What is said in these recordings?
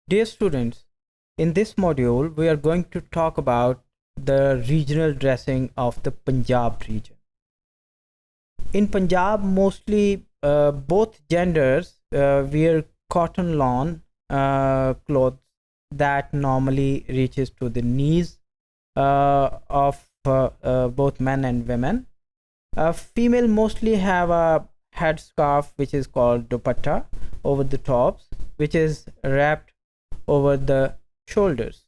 Dear students, in this module, we are going to talk about the regional dressing of the Punjab region. In Punjab, mostly both genders wear cotton lawn clothes that normally reaches to the knees of both men and women. Female mostly have a headscarf which is called dupatta over the tops, which is wrapped over the shoulders.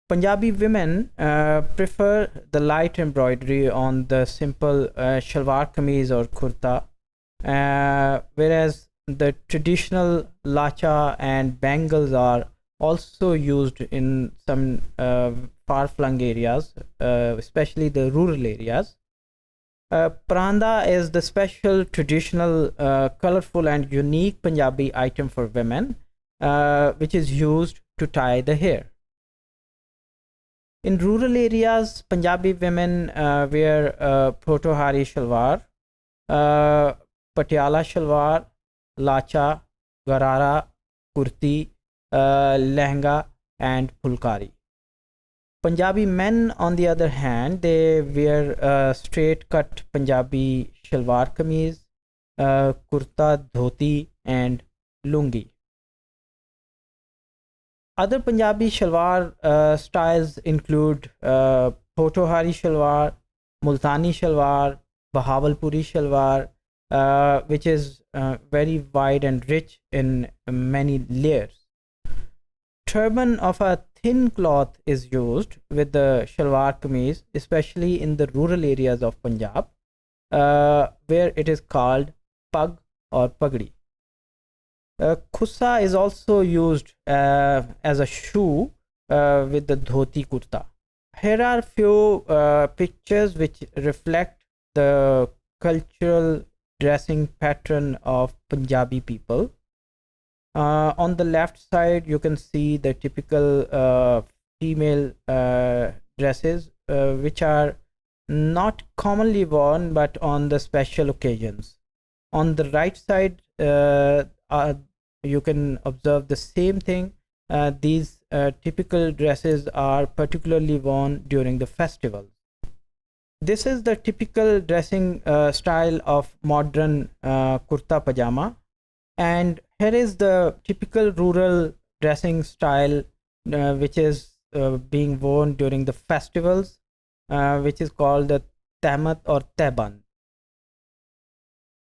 Punjabi women prefer the light embroidery on the simple shalwar kameez or kurta, whereas the traditional lacha and bangles are also used in some far-flung areas, especially the rural areas. Paranda is the special, traditional, colorful and unique Punjabi item for women, which is used to tie the hair. In rural areas, Punjabi women wear Potohari shalwar, Patiala shalwar, lacha, garara, kurti, lehenga, and pulkari. Punjabi men, on the other hand, they wear straight cut Punjabi shalwar kameez, kurta, dhoti, and lungi. Other Punjabi shalwar styles include Potohari shalwar, Multani shalwar, Bahawalpuri shalwar, which is very wide and rich in many layers. Turban of a thin cloth is used with the shalwar kameez, especially in the rural areas of Punjab, where it is called pug or pagdi. Khussa is also used as a shoe with the dhoti kurta. Here are few pictures which reflect the cultural dressing pattern of Punjabi people. On the left side, you can see the typical female dresses, which are not commonly worn but on the special occasions. On the right side, you can observe the same thing. These typical dresses are particularly worn during the festivals. This is the typical dressing style of modern kurta pajama. And here is the typical rural dressing style, which is being worn during the festivals, which is called the tehmat or tehban.